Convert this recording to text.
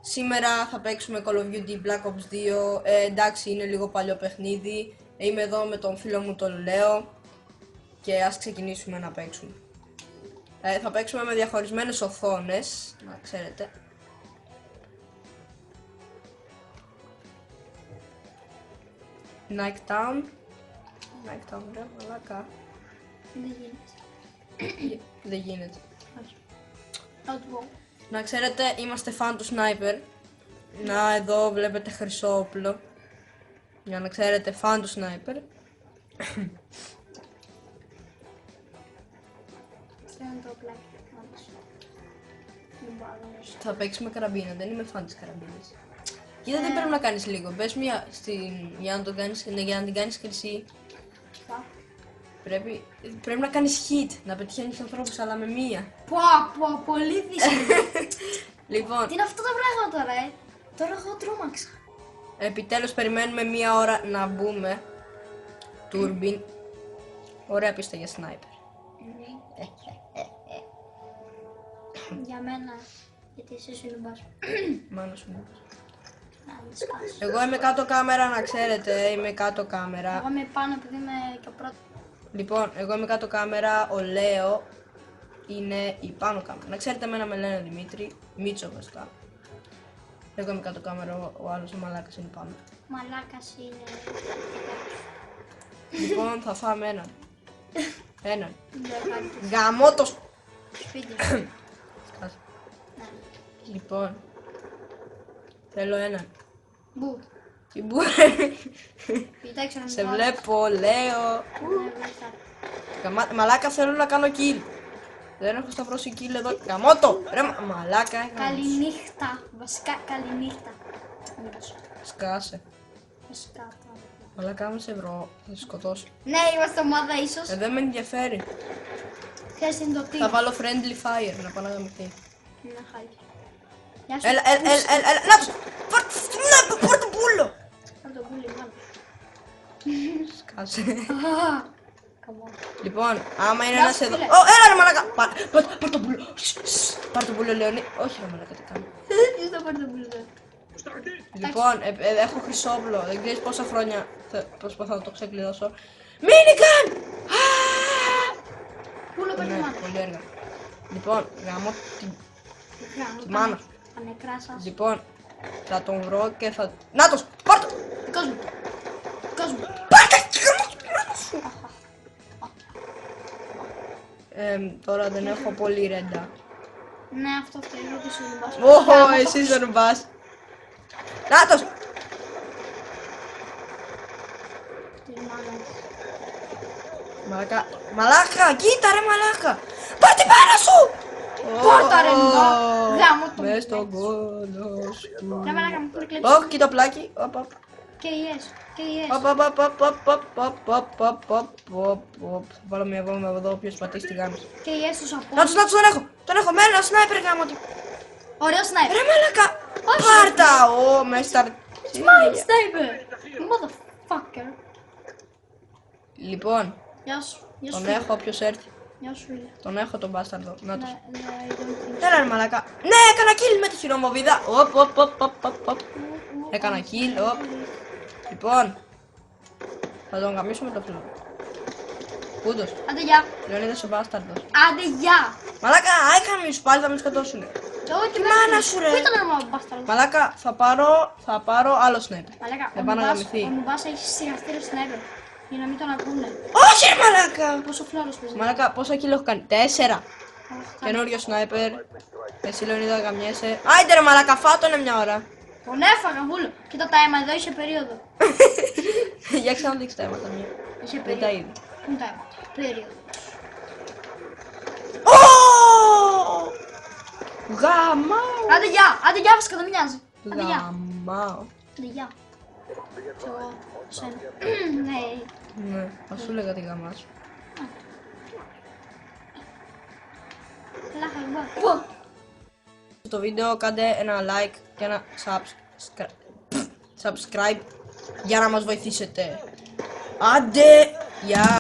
Σήμερα θα παίξουμε Call of Duty Black Ops 2. Εντάξει, είναι λίγο παλιό παιχνίδι. Είμαι εδώ με τον φίλο μου τον Λέο και ας ξεκινήσουμε να παίξουμε. Θα παίξουμε με διαχωρισμένες οθόνες, να ξέρετε. Nighttown, ρε μαλάκα. Δεν γίνεται. Να ξέρετε, είμαστε φαν του Sniper. Να, εδώ βλέπετε χρυσό όπλο. Για να ξέρετε, φαν του Sniper. Θα παίξουμε καραμπίνα, δεν είμαι φαν της καραμπίνας. Κοίτα, δεν πρέπει να κάνεις λίγο. Πες μία για να την κάνεις χρυσή. Πρέπει να κάνεις hit, να πετυχαίνεις ανθρώπους, αλλά με μία. Πολύ δύσκολο. Λοιπόν, Τι είναι αυτά τα πράγματα, ρε. Τώρα εγώ τρόμαξα. επιτέλους περιμένουμε μία ώρα να μπούμε. Τούρμπιν. Ωραία πίστα για sniper. Για μένα, γιατί εσύ σου νουμπάς. Μάνος μου. Να με σκάσεις. Εγώ είμαι κάτω κάμερα, να ξέρετε, είμαι κάτω κάμερα. Εγώ είμαι πάνω επειδή είμαι και ο πρώτος. Λοιπόν, εγώ είμαι κάτω κάμερα, ο Λέο είναι η πάνω κάμερα. Να ξέρετε, εμένα με λένε Δημήτρη, Μίτσο βασικά. Εγώ είμαι κάτω κάμερα, ο άλλος ο μαλάκας είναι πάνω. Μαλάκας είναι. Λοιπόν, θα φάμε έναν. Έναν. Δεν κάνει Γαμώτος! σπίτι. Σκάσε. Ναι. Λοιπόν, θέλω έναν. Μπου. Τι μπορεί. Κοιτάξτε να Σε μην βλέπω, Λέο. Μαλάκα, θέλω να κάνω kill. Δεν έχω σταυρώσει kill εδώ. Γαμώτο! Ρε μαλάκα. Καληνύχτα. Βασικά καληνύχτα. Σκάσε. Βασικά. Μαλάκα, άμα σε βρω, θα σε σκοτώσω. Ναι, είμαστε ομάδα ίσως. Δεν με ενδιαφέρει. Ποιος είναι το τι. Θα βάλω friendly fire να πάω να γαμηθεί. Είναι χάλια. Γεια σου. Έλα, να τους! Πάρ' το πουλο! Πάρ' το πουλί, μάλλον. Σκάσε. Come on. Λοιπόν, άμα είναι Γεια ένας σου, εδώ... φίλε. Ω, έλα ρε μαλάκα! Πάρ' το πουλο! Πάρ' το πουλο, Λεωνί. Όχι ρε μαλάκα, τι κάνω. Ποιος θα πάρει το πουλί, δε. Λοιπόν, έχω χρυσόπλο. Δεν ξέρεις πόσα χρόνια προσπαθώ να το ξεκλειδώσω. Μίνιγκαν! Πούλο παίρνει Ναι, μάνα. πολύ έργα. Λοιπόν, γαμώ τη μάνα. Τα νεκρά σας. Λοιπόν, θα τον βρω και θα... Νάτος! Πάρ' το! Δικός μου. Δικός μου. Πάρ' το! Τώρα δεν έχω πολύ ρέντα. Ναι, αυτό φταίει, γιατί σου νουμπάς. Ω, εσύ δεν ρουμπάς. Νάτος! Της μάνας. Μαλάκα, μαλάκα, κοίτα ρε μαλάκα! Πάρ' την μάνα σου! Πόρτα, ρε, γάμο το Μες μες. στον κόλο σου. Ρε μαλάκα μου έχουν κλέψει. Ω, κοίτα πλάκι. Οπ, οπ. Και οι yes. Και οι yes. Οπ, οπ, οπ, οπ, οπ, οπ, οπ, οπ, οπ, οπ, οπ. Θα βάλω μια βόμβα εδώ, όποιος πατήσει τη γάμιση. Και οι yes τους από. Νάτος, τον έχω! Τον έχω, με ένα σνάιπερ γάμο του. Ωραίο σνάιπερ. Ρε μαλάκα! Όχι. Πάρτα! Ω, με στα... Μάιν σνάιπερ. Motherfucker. Λοιπόν, Γεια σου. Γεια σου. τον έχω όποιος έρθει. Γεια σου, φίλε. Τον έχω τον μπάσταρδο. Νάτος. Ναι, ναι, I don't think Έλα ρε μαλάκα. Ναι, έκανα kill με τη χειρομοβίδα. Οπ, οπ, οπ, οπ, οπ, οπ. Έκανα kill, οπ. Λοιπόν, θα τον γαμίσουμε το φίλο. Πούντος. Άντε γεια. Λεωνίδας ο μπάσταρδος. Άντε γεια. Μαλάκα, έκαμε σου πάλι, θα με σκοτώσουνε. Εγώ και μάνα σου, ρε. Πού ήταν ο μπάσταρδος. Μαλάκα, θα πάρω άλλο σνάιπερ. Μαλάκα, Δεν πάει να ο γαμηθεί. Νουμπάς έχει σιγαστήριο σνάιπερ. Για να μην τον ακούνε. Όχι ρε μαλάκα. Πόσο φλόρος παίζει. Μαλάκα, πόσα kill έχω κάνει. 4. Καινούριο σνάιπερ. Εσύ Λεωνίδα γαμιέσαι. Άιντε ρε μαλάκα, φάτονε μια ώρα. Τον έφαγα βούλο. Κοίτα τα αίμα, εδώ είχε περίοδο. Για ξαναδείξτε τα αίματα μια. Είχε Δεν τα περίοδο. είδα. Πού είναι τα αίματα. Περίοδο. Ω! Γαμάω. Άντε γεια. Άντε γεια βασικά, δεν με νοιάζει. Άντε γεια. Γαμάω. Άντε γεια. Κι εγώ. Σένα. Ναι. Ναι, θα σου λέγα τη γαμά σου. Έλα χαλμπά. Στο βίντεο κάντε ένα like και ένα subscribe για να μας βοηθήσετε. Άντε, γεια!